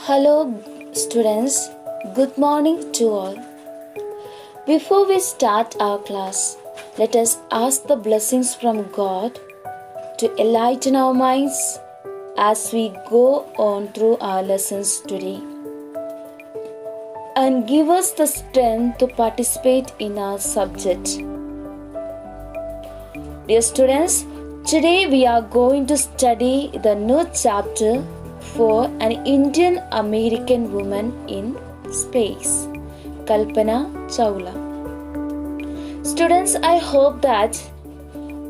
Hello, students. Good morning to all. Before we start our class, let us ask the blessings from God to enlighten our minds as we go on through our lessons today and give us the strength to participate in our subject. Dear students, today we are going to study the new chapter for an Indian American woman in space, Kalpana Chawla. Students, I hope that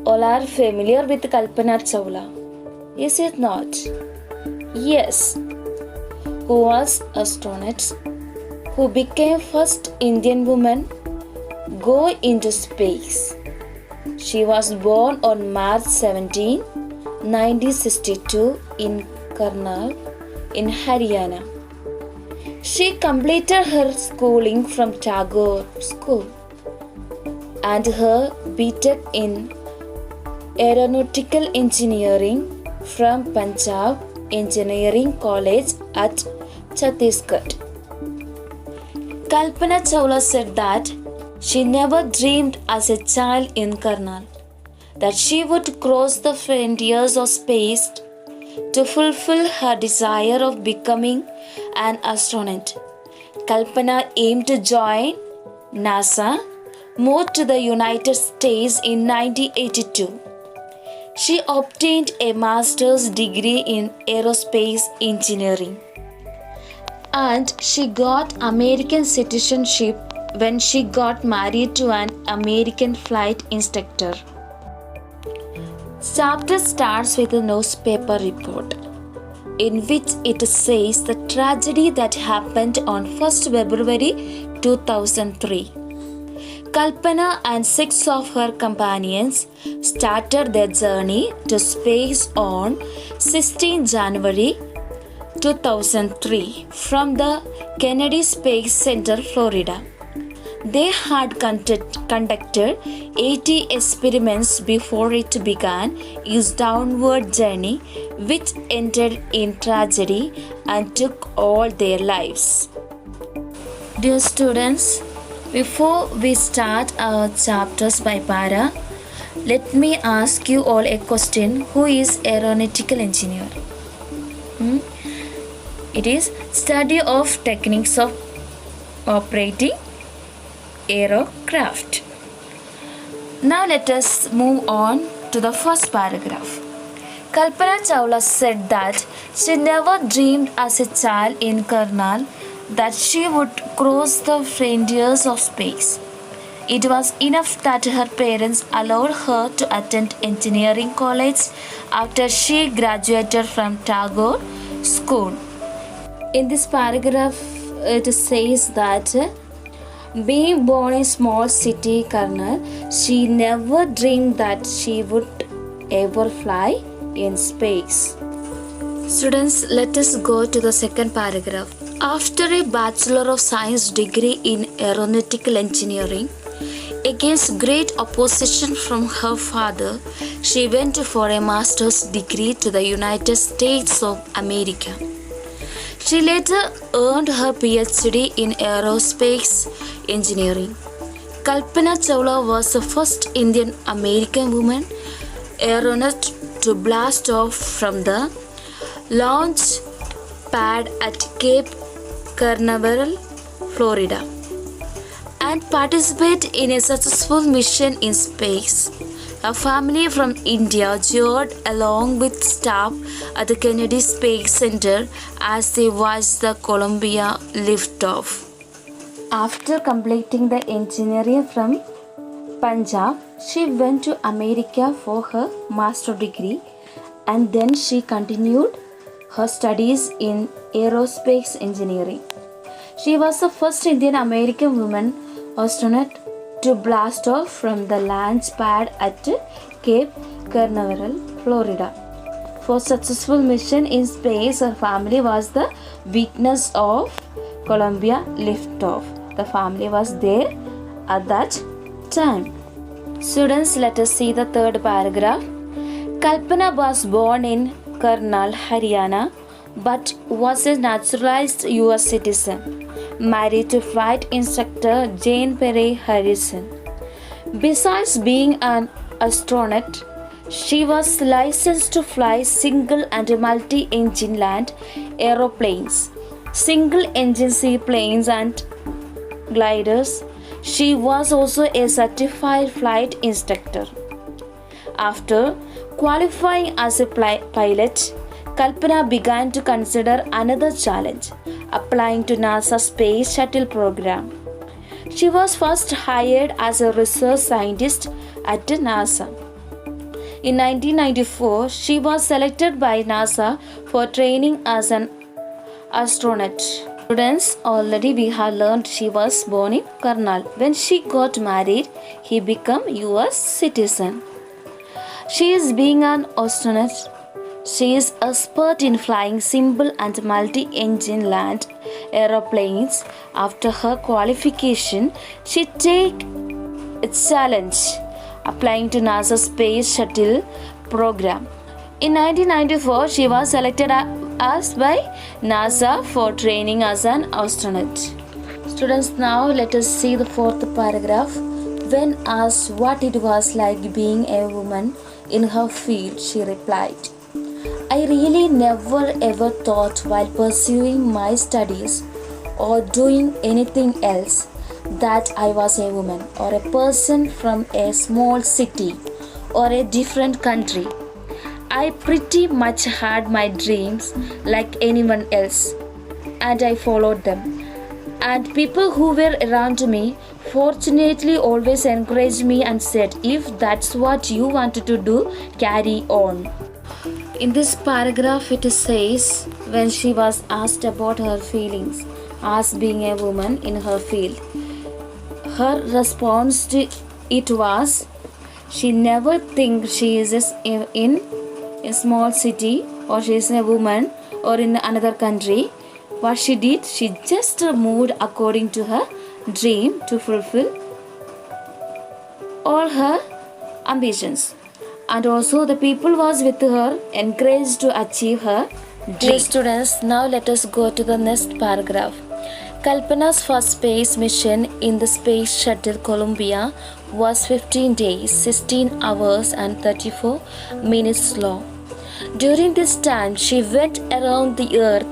all are familiar with Kalpana Chawla. Is it not? Yes. Who was astronaut who became first Indian woman go into space. She was born on March 17, 1962 in Karnal in Haryana. She completed her schooling from Tagore School and her BTech in Aeronautical Engineering from Punjab Engineering College at Chhattisgarh. Kalpana Chawla said that she never dreamed as a child in Karnal that she would cross the frontiers of space to fulfill her desire of becoming an astronaut. Kalpana aimed to join NASA, moved to the United States in 1982. She obtained a master's degree in aerospace engineering and she got American citizenship when she got married to an American flight instructor. Chapter starts with a newspaper report in which it says the tragedy that happened on 1st February 2003. Kalpana and 6 of her companions started their journey to space on 16 January 2003 from the Kennedy Space Center, Florida. They had conducted 80 experiments before it began its downward journey, which ended in tragedy and took all their lives. Dear students, before we start our chapters by para, let me ask you all a question. Who is aeronautical engineer? It is study of techniques of operating aircraft. Now let us move on to the first paragraph. Kalpana Chawla said that she never dreamed as a child in Karnal that she would cross the frontiers of space. It was enough that her parents allowed her to attend engineering college after she graduated from Tagore School. In this paragraph, it says that being born in a small city, Karnal, she never dreamed that she would ever fly in space. Students, let us go to the second paragraph. After a Bachelor of Science degree in Aeronautical Engineering, against great opposition from her father, she went for a master's degree to the United States of America. She later earned her PhD in aerospace engineering. Kalpana Chawla was the first Indian American woman aeronaut to blast off from the launch pad at Cape Canaveral, Florida, and participate in a successful mission in space. A family from India journeyed along with staff at the Kennedy Space Center as they watched the Columbia liftoff. After completing the engineering from Punjab, she went to America for her master's degree and then she continued her studies in aerospace engineering. She was the first Indian American woman astronaut to blast off from the launch pad at Cape Canaveral, Florida. For successful mission in space, her family was the witness of Columbia liftoff. The family was there at that time. Students, let us see the third paragraph. Kalpana was born in Karnal, Haryana but was a naturalized US citizen, married to flight instructor Jane Perry Harrison. Besides being an astronaut, she was licensed to fly single and multi engine land aeroplanes, single engine seaplanes, and gliders. She was also a certified flight instructor. After qualifying as a pilot, Kalpana began to consider another challenge, applying to NASA's Space Shuttle program. She was first hired as a research scientist at NASA. In 1994, she was selected by NASA for training as an astronaut. Students, already we have learned she was born in Karnal. When she got married, he became US citizen. She is being an astronaut. She is expert in flying simple and multi-engine land aeroplanes. After her qualification, she take a challenge, applying to NASA's Space Shuttle program. In 1994, she was selected as by NASA for training as an astronaut. Students, now let us see the fourth paragraph. When asked what it was like being a woman in her field, she replied, I really never ever thought while pursuing my studies or doing anything else that I was a woman or a person from a small city or a different country. I pretty much had my dreams like anyone else, and I followed them. And people who were around me fortunately always encouraged me and said, if that's what you wanted to do, carry on. In this paragraph, it says when she was asked about her feelings as being a woman in her field, her response to it was she never thinks she is in a small city or she is a woman or in another country. What she did, she just moved according to her dream to fulfill all her ambitions. And also the people was with her encouraged to achieve her dream. Dear students, now let us go to the next paragraph. Kalpana's first space mission in the Space Shuttle Columbia was 15 days, 16 hours and 34 minutes long. During this time, she went around the Earth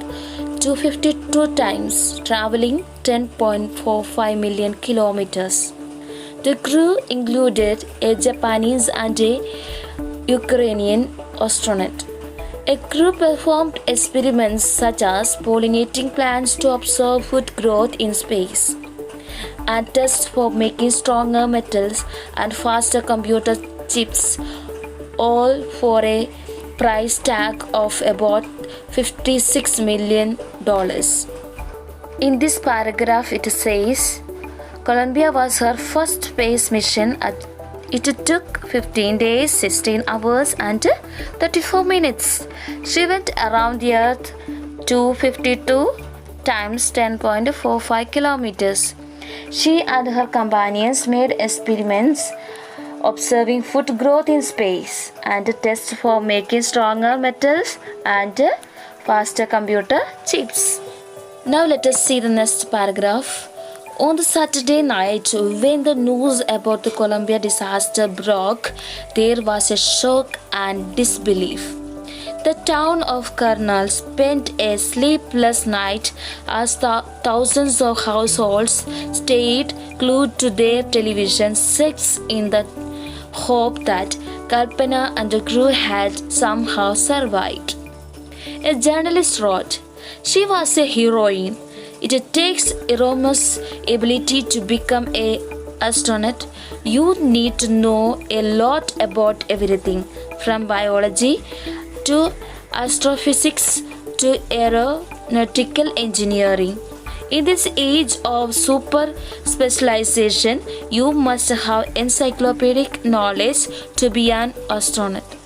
252 times, traveling 10.45 million kilometers. The crew included a Japanese and a Ukrainian astronaut. A crew performed experiments such as pollinating plants to observe food growth in space, and tests for making stronger metals and faster computer chips, all for a price tag of about $56 million. In this paragraph, it says Columbia was her first space mission. It took 15 days, 16 hours and 34 minutes. She went around the Earth 252 times 10.45 kilometers. She and her companions made experiments observing food growth in space and tests for making stronger metals and faster computer chips. Now let us see the next paragraph. On the Saturday night, when the news about the Columbia disaster broke, there was a shock and disbelief. The town of Karnal spent a sleepless night as thousands of households stayed glued to their television sets in the hope that Kalpana and the crew had somehow survived. A journalist wrote, "She was a heroine. It takes enormous ability to become an astronaut. You need to know a lot about everything from biology to astrophysics to aeronautical engineering. In this age of super specialization, you must have encyclopedic knowledge to be an astronaut."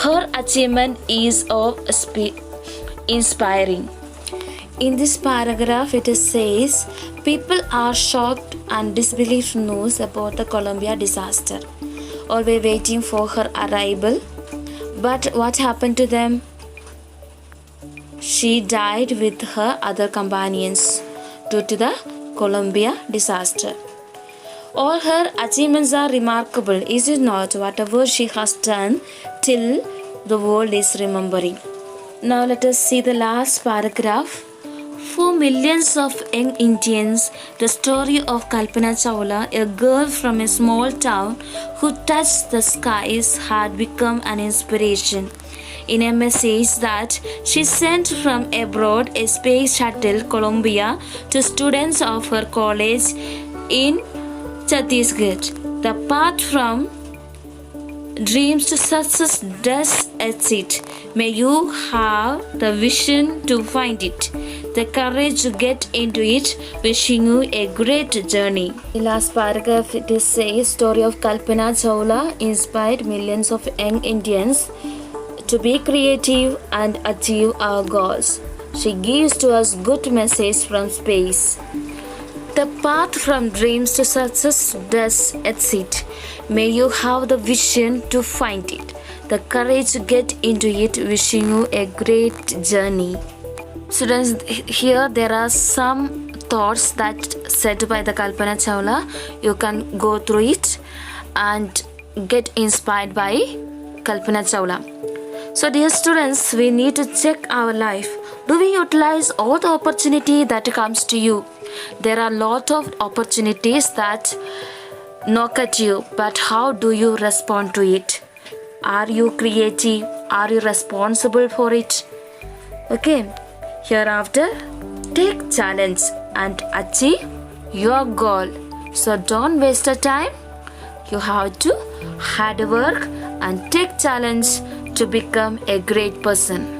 Her achievement is inspiring. In this paragraph, it says, people are shocked and disbelief news about the Columbia disaster, or were waiting for her arrival. But what happened to them? she died with her other companions due to the Columbia disaster. All her achievements are remarkable, is it not? Whatever she has done till the world is remembering. Now let us see the last paragraph. For millions of young Indians, the story of Kalpana Chawla, a girl from a small town who touched the skies, had become an inspiration. In a message that she sent from abroad, a space shuttle Columbia to students of her college in Chhattisgarh. The path from dreams to success does exist. May you have the vision to find it, the courage to get into it. Wishing you a great journey. The last paragraph it is says story of Kalpana Chawla inspired millions of young Indians to be creative and achieve our goals. She gives to us good message from space. The path from dreams to success does exist. May you have the vision to find it, the courage to get into it. Wishing you a great journey. Students, here there are some thoughts that said by the Kalpana Chawla. You can go through it and get inspired by Kalpana Chawla. So dear students, we need to check our life. Do we utilize all the opportunity that comes to you? There are a lot of opportunities that knock at you, but how do you respond to it? Are you creative? Are you responsible for it? Okay, hereafter, take challenge and achieve your goal. So don't waste your time. You have to hard work and take challenge to become a great person.